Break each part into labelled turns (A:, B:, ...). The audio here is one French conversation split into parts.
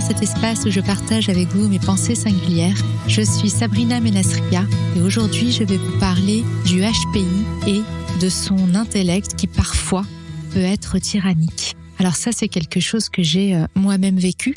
A: cet espace où je partage avec vous mes pensées singulières. Je suis Sabrina Ménasria et aujourd'hui je vais vous parler du HPI et de son intellect qui parfois peut être tyrannique. Alors ça, c'est quelque chose que j'ai moi-même vécu,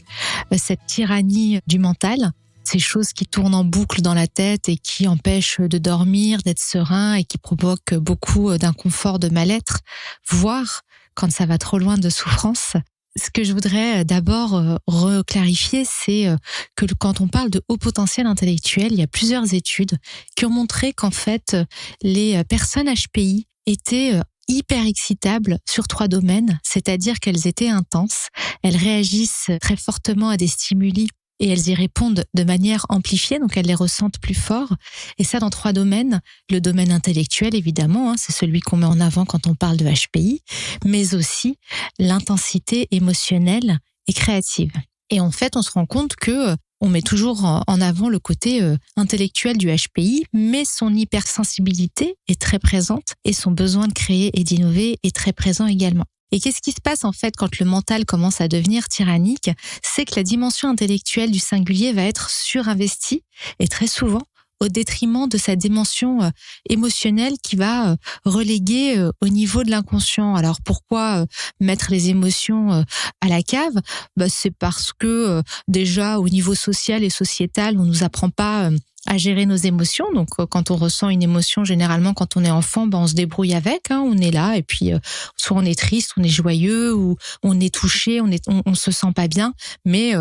A: cette tyrannie du mental, ces choses qui tournent en boucle dans la tête et qui empêchent de dormir, d'être serein et qui provoquent beaucoup d'inconfort, de mal-être, voire, quand ça va trop loin, de souffrance. Ce que je voudrais d'abord reclarifier, c'est que quand on parle de haut potentiel intellectuel, il y a plusieurs études qui ont montré qu'en fait, les personnes HPI étaient hyper excitables sur 3 domaines, c'est-à-dire qu'elles étaient intenses, elles réagissent très fortement à des stimuli et elles y répondent de manière amplifiée, donc elles les ressentent plus fort. Et ça dans 3 domaines. Le domaine intellectuel, évidemment, c'est celui qu'on met en avant quand on parle de HPI, mais aussi l'intensité émotionnelle et créative. Et en fait, on se rend compte que on met toujours en avant le côté intellectuel du HPI, mais son hypersensibilité est très présente et son besoin de créer et d'innover est très présent également. Et qu'est-ce qui se passe en fait quand le mental commence à devenir tyrannique? C'est que la dimension intellectuelle du singulier va être surinvestie et très souvent au détriment de sa dimension émotionnelle qui va reléguer au niveau de l'inconscient. Alors pourquoi mettre les émotions à la cave? C'est parce que déjà au niveau social et sociétal, on nous apprend pas à gérer nos émotions. Donc quand on ressent une émotion, généralement quand on est enfant, on se débrouille avec, on est là et puis soit on est triste, on est joyeux ou on est touché, on se sent pas bien, mais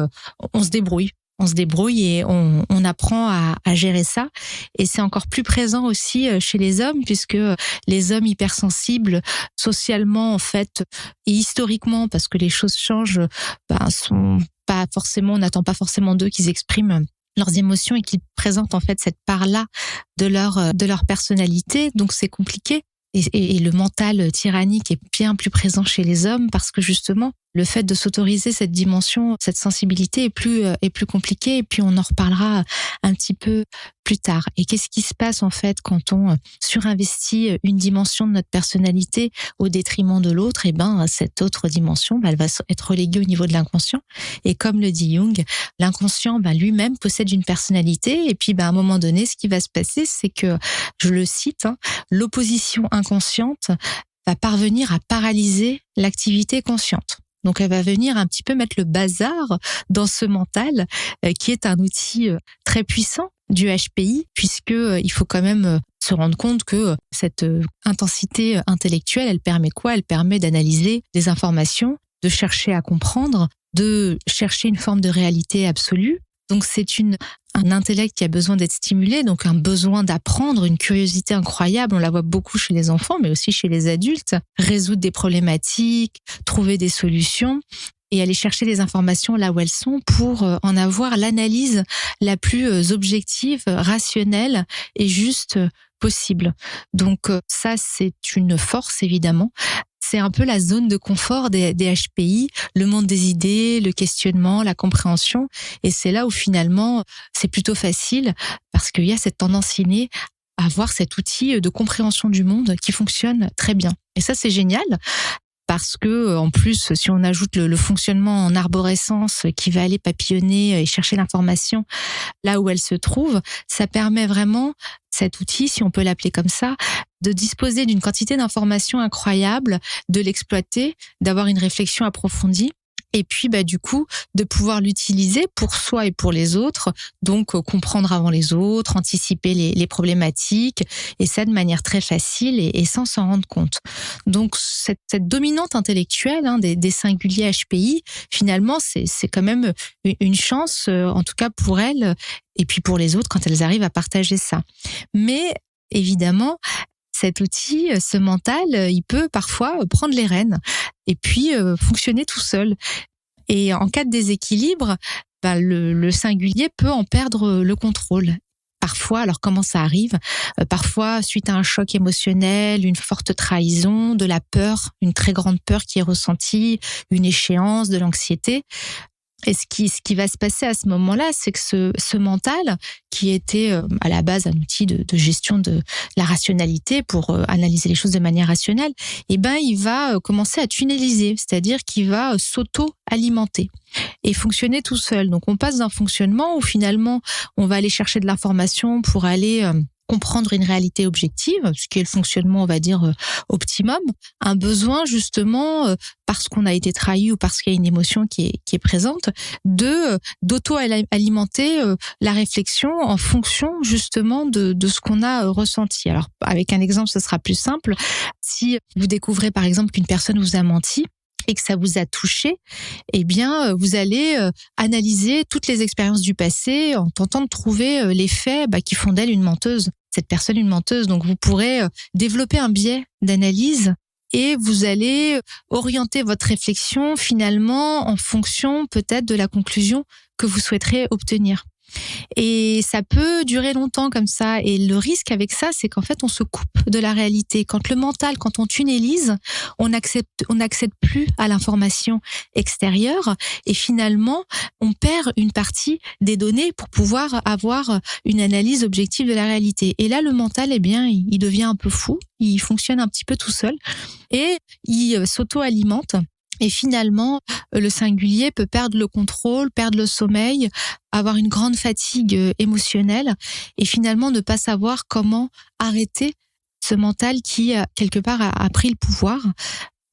A: on se débrouille. On se débrouille et on apprend à gérer ça. Et c'est encore plus présent aussi chez les hommes, puisque les hommes hypersensibles, socialement en fait, et historiquement, parce que les choses changent, sont pas forcément, on n'attend pas forcément d'eux qu'ils expriment leurs émotions et qu'ils présentent en fait cette part-là de leur personnalité. Donc c'est compliqué. Et le mental tyrannique est bien plus présent chez les hommes parce que justement, le fait de s'autoriser cette dimension, cette sensibilité est plus compliqué. Et puis on en reparlera un petit peu plus tard. Et qu'est-ce qui se passe en fait quand on surinvestit une dimension de notre personnalité au détriment de l'autre? Et cette autre dimension, elle va être reléguée au niveau de l'inconscient. Et comme le dit Jung, l'inconscient lui-même possède une personnalité. Et puis à un moment donné, ce qui va se passer, c'est que, je le cite, l'opposition inconsciente va parvenir à paralyser l'activité consciente. Donc elle va venir un petit peu mettre le bazar dans ce mental qui est un outil très puissant du HPI, puisque il faut quand même se rendre compte que cette intensité intellectuelle, elle permet quoi? Elle permet d'analyser des informations, de chercher à comprendre, de chercher une forme de réalité absolue. Donc c'est un intellect qui a besoin d'être stimulé, donc un besoin d'apprendre, une curiosité incroyable. On la voit beaucoup chez les enfants, mais aussi chez les adultes. Résoudre des problématiques, trouver des solutions et aller chercher les informations là où elles sont pour en avoir l'analyse la plus objective, rationnelle et juste possible. Donc ça, c'est une force évidemment. C'est un peu la zone de confort des HPI, le monde des idées, le questionnement, la compréhension. Et c'est là où finalement, c'est plutôt facile parce qu'il y a cette tendance innée à avoir cet outil de compréhension du monde qui fonctionne très bien. Et ça, c'est génial. Parce que, en plus, si on ajoute le fonctionnement en arborescence qui va aller papillonner et chercher l'information là où elle se trouve, ça permet vraiment, cet outil, si on peut l'appeler comme ça, de disposer d'une quantité d'informations incroyable, de l'exploiter, d'avoir une réflexion approfondie. Et puis, du coup, de pouvoir l'utiliser pour soi et pour les autres. Donc, comprendre avant les autres, anticiper les problématiques, et ça de manière très facile et sans s'en rendre compte. Donc, cette dominante intellectuelle des singuliers HPI, finalement, c'est quand même une chance, en tout cas pour elles, et puis pour les autres, quand elles arrivent à partager ça. Mais, évidemment, cet outil, ce mental, il peut parfois prendre les rênes et puis fonctionner tout seul. Et en cas de déséquilibre, le singulier peut en perdre le contrôle. Parfois, alors comment ça arrive? Parfois, suite à un choc émotionnel, une forte trahison, de la peur, une très grande peur qui est ressentie, une échéance, de l'anxiété. Et ce qui va se passer à ce moment-là, c'est que ce mental, qui était à la base un outil de gestion de la rationalité pour analyser les choses de manière rationnelle, eh ben, il va commencer à tunneliser, c'est-à-dire qu'il va s'auto-alimenter et fonctionner tout seul. Donc, on passe d'un fonctionnement où finalement, on va aller chercher de l'information pour aller comprendre une réalité objective, ce qui est le fonctionnement, on va dire, optimum, un besoin justement, parce qu'on a été trahi ou parce qu'il y a une émotion qui est présente, d'auto-alimenter la réflexion en fonction justement de ce qu'on a ressenti. Alors, avec un exemple, ce sera plus simple. Si vous découvrez par exemple qu'une personne vous a menti, et que ça vous a touché, eh bien, vous allez analyser toutes les expériences du passé en tentant de trouver les faits qui font d'elle une menteuse, cette personne une menteuse. Donc, vous pourrez développer un biais d'analyse et vous allez orienter votre réflexion finalement en fonction peut-être de la conclusion que vous souhaiterez obtenir. Et ça peut durer longtemps comme ça. Et le risque avec ça, c'est qu'en fait, on se coupe de la réalité. Quand le mental, quand on tunnelise, on n'accède plus à l'information extérieure. Et finalement, on perd une partie des données pour pouvoir avoir une analyse objective de la réalité. Et là, le mental, eh bien, il devient un peu fou. Il fonctionne un petit peu tout seul. Et il s'auto-alimente. Et finalement, le singulier peut perdre le contrôle, perdre le sommeil, avoir une grande fatigue émotionnelle et finalement ne pas savoir comment arrêter ce mental qui, quelque part, a pris le pouvoir.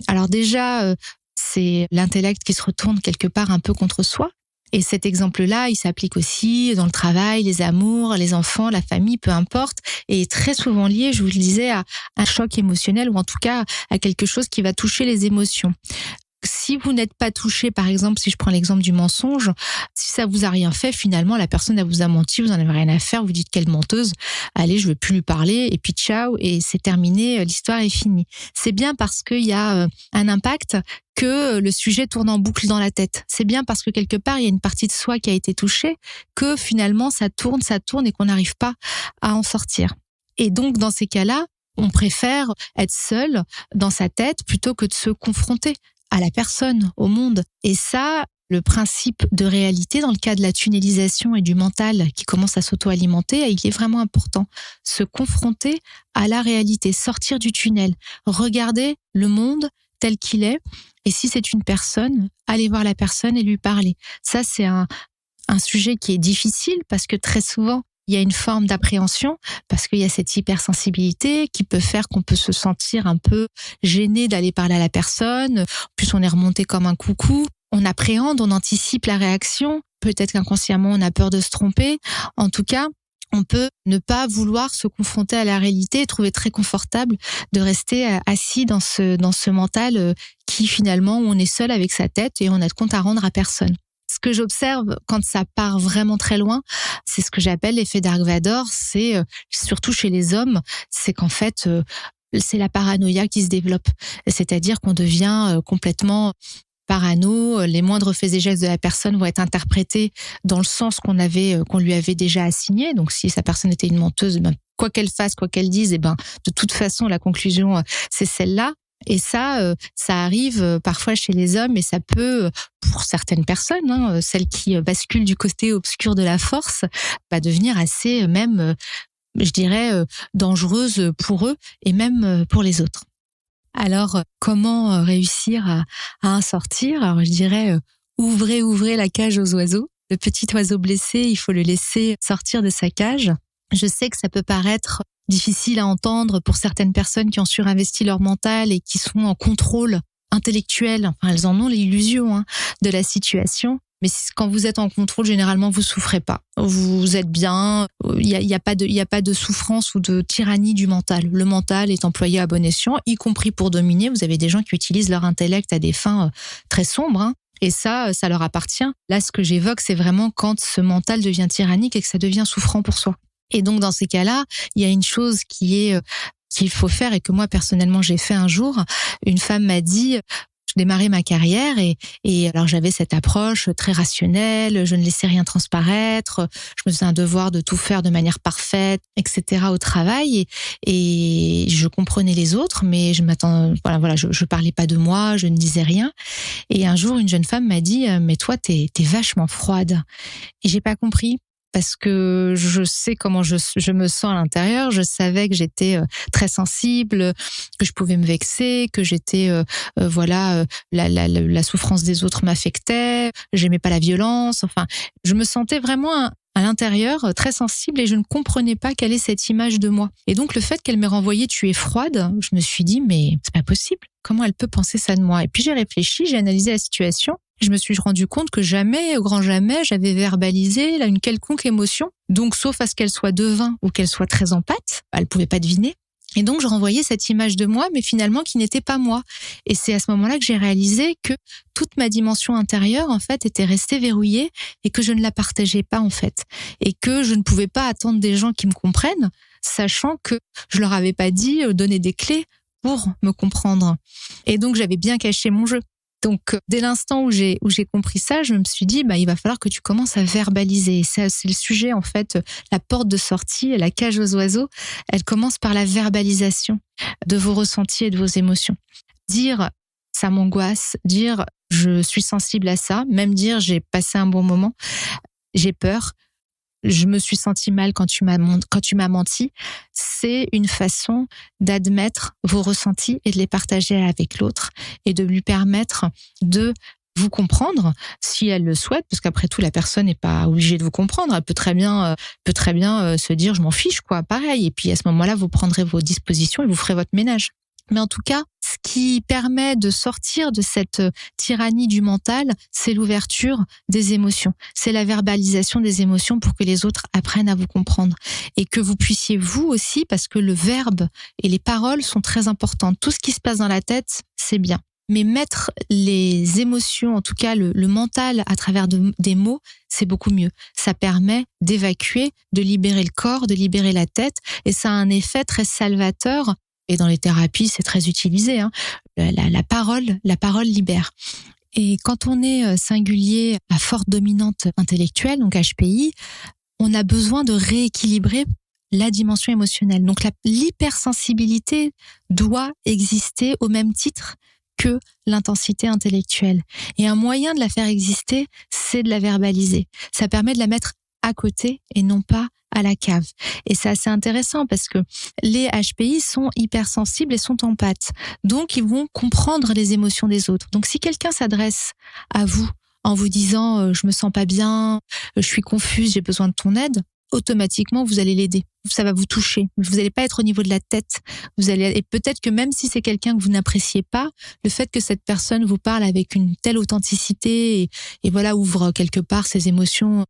A: Alors déjà, c'est l'intellect qui se retourne quelque part un peu contre soi. Et cet exemple-là, il s'applique aussi dans le travail, les amours, les enfants, la famille, peu importe, et est très souvent lié, je vous le disais, à un choc émotionnel ou en tout cas à quelque chose qui va toucher les émotions. Si vous n'êtes pas touché, par exemple, si je prends l'exemple du mensonge, si ça vous a rien fait, finalement, la personne, elle vous a menti, vous en avez rien à faire, vous dites quelle menteuse, allez, je veux plus lui parler, et puis ciao, et c'est terminé, l'histoire est finie. C'est bien parce qu'il y a un impact que le sujet tourne en boucle dans la tête. C'est bien parce que quelque part, il y a une partie de soi qui a été touchée, que finalement, ça tourne, et qu'on n'arrive pas à en sortir. Et donc, dans ces cas-là, on préfère être seul dans sa tête plutôt que de se confronter à la personne, au monde. Et ça, le principe de réalité, dans le cas de la tunnelisation et du mental qui commence à s'auto-alimenter, il est vraiment important. Se confronter à la réalité, sortir du tunnel, regarder le monde tel qu'il est. Et si c'est une personne, aller voir la personne et lui parler. Ça, c'est un sujet qui est difficile parce que très souvent, il y a une forme d'appréhension parce qu'il y a cette hypersensibilité qui peut faire qu'on peut se sentir un peu gêné d'aller parler à la personne. En plus, on est remonté comme un coucou. On appréhende, on anticipe la réaction. Peut-être qu'inconsciemment, on a peur de se tromper. En tout cas, on peut ne pas vouloir se confronter à la réalité et trouver très confortable de rester assis dans ce mental qui finalement, on est seul avec sa tête et on a de compte à rendre à personne. Ce que j'observe quand ça part vraiment très loin, c'est ce que j'appelle l'effet Dark Vador, c'est surtout chez les hommes, c'est qu'en fait, c'est la paranoïa qui se développe. C'est-à-dire qu'on devient complètement parano, les moindres faits et gestes de la personne vont être interprétés dans le sens qu'on lui avait déjà assigné. Donc si sa personne était une menteuse, quoi qu'elle fasse, quoi qu'elle dise, de toute façon, la conclusion, c'est celle-là. Et ça arrive parfois chez les hommes et ça peut, pour certaines personnes, celles qui basculent du côté obscur de la force, devenir assez même, je dirais, dangereuse pour eux et même pour les autres. Alors, comment réussir à en sortir ? Alors, je dirais, ouvrez la cage aux oiseaux. Le petit oiseau blessé, il faut le laisser sortir de sa cage. Je sais que ça peut paraître difficile à entendre pour certaines personnes qui ont surinvesti leur mental et qui sont en contrôle intellectuel. Enfin, elles en ont l'illusion de la situation. Mais quand vous êtes en contrôle, généralement, vous souffrez pas. Vous êtes bien. Il y a pas de souffrance ou de tyrannie du mental. Le mental est employé à bon escient, y compris pour dominer. Vous avez des gens qui utilisent leur intellect à des fins très sombres. Et ça leur appartient. Là, ce que j'évoque, c'est vraiment quand ce mental devient tyrannique et que ça devient souffrant pour soi. Et donc, dans ces cas-là, il y a une chose qu'il faut faire et que moi, personnellement, j'ai fait un jour. Une femme m'a dit, démarrais ma carrière et alors j'avais cette approche très rationnelle, je ne laissais rien transparaître, je me faisais un devoir de tout faire de manière parfaite, etc. au travail et je comprenais les autres, mais je parlais pas de moi, je ne disais rien. Et un jour, une jeune femme m'a dit, mais toi, t'es vachement froide. Et j'ai pas compris. Parce que je sais comment je me sens à l'intérieur. Je savais que j'étais très sensible, que je pouvais me vexer, que j'étais la souffrance des autres m'affectait. J'aimais pas la violence. Enfin, je me sentais vraiment à l'intérieur très sensible et je ne comprenais pas quelle est cette image de moi. Et donc le fait qu'elle m'ait renvoyé tu es froide, je me suis dit mais c'est pas possible. Comment elle peut penser ça de moi? Et puis j'ai réfléchi, j'ai analysé la situation. Je me suis rendu compte que jamais, au grand jamais, j'avais verbalisé une quelconque émotion. Donc, sauf à ce qu'elle soit devin ou qu'elle soit très en pâte, elle pouvait pas deviner. Et donc, je renvoyais cette image de moi, mais finalement, qui n'était pas moi. Et c'est à ce moment-là que j'ai réalisé que toute ma dimension intérieure, en fait, était restée verrouillée et que je ne la partageais pas, en fait. Et que je ne pouvais pas attendre des gens qui me comprennent, sachant que je leur avais pas dit, donner des clés pour me comprendre. Et donc, j'avais bien caché mon jeu. Donc, dès l'instant où j'ai compris ça, je me suis dit, il va falloir que tu commences à verbaliser. Et ça, c'est le sujet, en fait, la porte de sortie, la cage aux oiseaux, elle commence par la verbalisation de vos ressentis et de vos émotions. Dire, ça m'angoisse, dire, je suis sensible à ça, même dire, j'ai passé un bon moment, j'ai peur, je me suis sentie mal quand tu m'as menti, c'est une façon d'admettre vos ressentis et de les partager avec l'autre et de lui permettre de vous comprendre si elle le souhaite, parce qu'après tout, la personne n'est pas obligée de vous comprendre. Elle peut très bien se dire je m'en fiche, quoi, pareil. Et puis à ce moment-là, vous prendrez vos dispositions et vous ferez votre ménage. Mais en tout cas, ce qui permet de sortir de cette tyrannie du mental, c'est l'ouverture des émotions. C'est la verbalisation des émotions pour que les autres apprennent à vous comprendre. Et que vous puissiez vous aussi, parce que le verbe et les paroles sont très importantes. Tout ce qui se passe dans la tête, c'est bien. Mais mettre les émotions, en tout cas le mental à travers des mots, c'est beaucoup mieux. Ça permet d'évacuer, de libérer le corps, de libérer la tête. Et ça a un effet très salvateur. Et dans les thérapies, c'est très utilisé. La parole libère. Et quand on est singulier à forte dominante intellectuelle, donc HPI, on a besoin de rééquilibrer la dimension émotionnelle. Donc l'hypersensibilité doit exister au même titre que l'intensité intellectuelle. Et un moyen de la faire exister, c'est de la verbaliser. Ça permet de la mettre à côté et non pas à la cave. Et c'est assez intéressant parce que les HPI sont hypersensibles et sont empathes. Donc, ils vont comprendre les émotions des autres. Donc, si quelqu'un s'adresse à vous en vous disant « je me sens pas bien, je suis confuse, j'ai besoin de ton aide », automatiquement, vous allez l'aider. Ça va vous toucher. Vous n'allez pas être au niveau de la tête. Et peut-être que même si c'est quelqu'un que vous n'appréciez pas, le fait que cette personne vous parle avec une telle authenticité et ouvre quelque part ses émotions,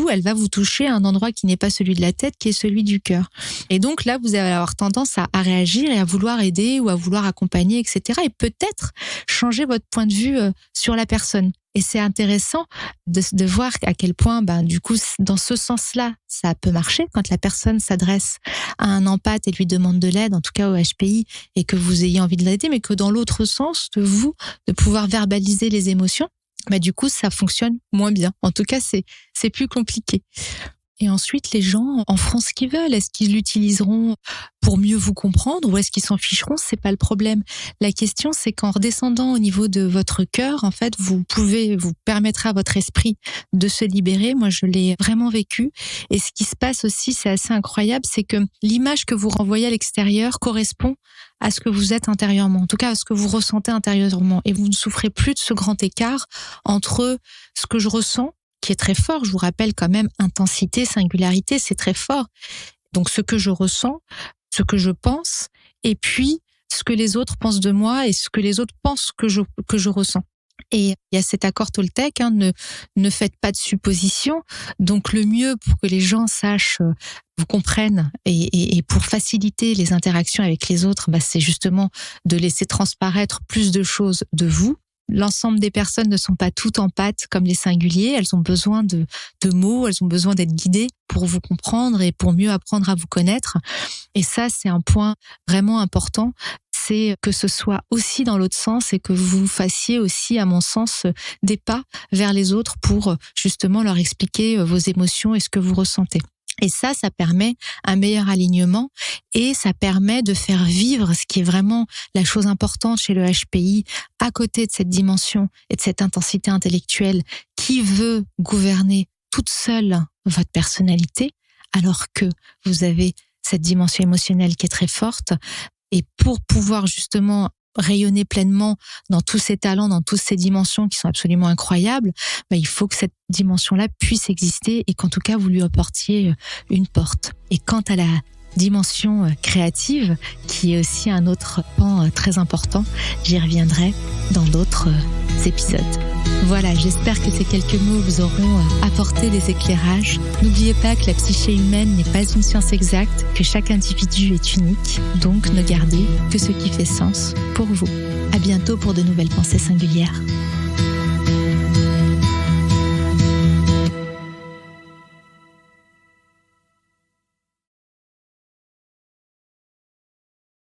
A: elle va vous toucher à un endroit qui n'est pas celui de la tête, qui est celui du cœur. Et donc là, vous allez avoir tendance à réagir et à vouloir aider ou à vouloir accompagner, etc. Et peut-être changer votre point de vue sur la personne. Et c'est intéressant de voir à quel point, du coup, dans ce sens-là, ça peut marcher quand la personne s'adresse à un empathe et lui demande de l'aide, en tout cas au HPI, et que vous ayez envie de l'aider, mais que dans l'autre sens, de pouvoir verbaliser les émotions, du coup, ça fonctionne moins bien. En tout cas, c'est plus compliqué. Et ensuite, les gens en feront ce qu'ils veulent. Est-ce qu'ils l'utiliseront pour mieux vous comprendre ou est-ce qu'ils s'en ficheront? C'est pas le problème. La question, c'est qu'en redescendant au niveau de votre cœur, en fait, vous permettrez à votre esprit de se libérer. Moi, je l'ai vraiment vécu. Et ce qui se passe aussi, c'est assez incroyable, c'est que l'image que vous renvoyez à l'extérieur correspond à ce que vous êtes intérieurement. En tout cas, à ce que vous ressentez intérieurement. Et vous ne souffrez plus de ce grand écart entre ce que je ressens, qui est très fort. Je vous rappelle quand même, intensité, singularité, c'est très fort. Donc, ce que je ressens, ce que je pense, et puis ce que les autres pensent de moi et ce que les autres pensent que je ressens. Et il y a cet accord Toltec, ne faites pas de suppositions. Donc, le mieux pour que les gens sachent, vous comprennent et pour faciliter les interactions avec les autres, c'est justement de laisser transparaître plus de choses de vous. L'ensemble des personnes ne sont pas toutes empathes comme les singuliers. Elles ont besoin de mots, elles ont besoin d'être guidées pour vous comprendre et pour mieux apprendre à vous connaître. Et ça, c'est un point vraiment important. c'est que ce soit aussi dans l'autre sens et que vous fassiez aussi, à mon sens, des pas vers les autres pour justement leur expliquer vos émotions et ce que vous ressentez. Et ça permet un meilleur alignement et ça permet de faire vivre ce qui est vraiment la chose importante chez le HPI, à côté de cette dimension et de cette intensité intellectuelle qui veut gouverner toute seule votre personnalité, alors que vous avez cette dimension émotionnelle qui est très forte. Et pour pouvoir justement rayonner pleinement dans tous ces talents, dans toutes ces dimensions qui sont absolument incroyables, il faut que cette dimension-là puisse exister et qu'en tout cas vous lui apportiez une porte. Et quant à la dimension créative, qui est aussi un autre pan très important, j'y reviendrai dans d'autres épisodes. Voilà, j'espère que ces quelques mots vous auront apporté des éclairages. N'oubliez pas que la psyché humaine n'est pas une science exacte, que chaque individu est unique, donc ne gardez que ce qui fait sens pour vous. À bientôt pour de nouvelles pensées singulières.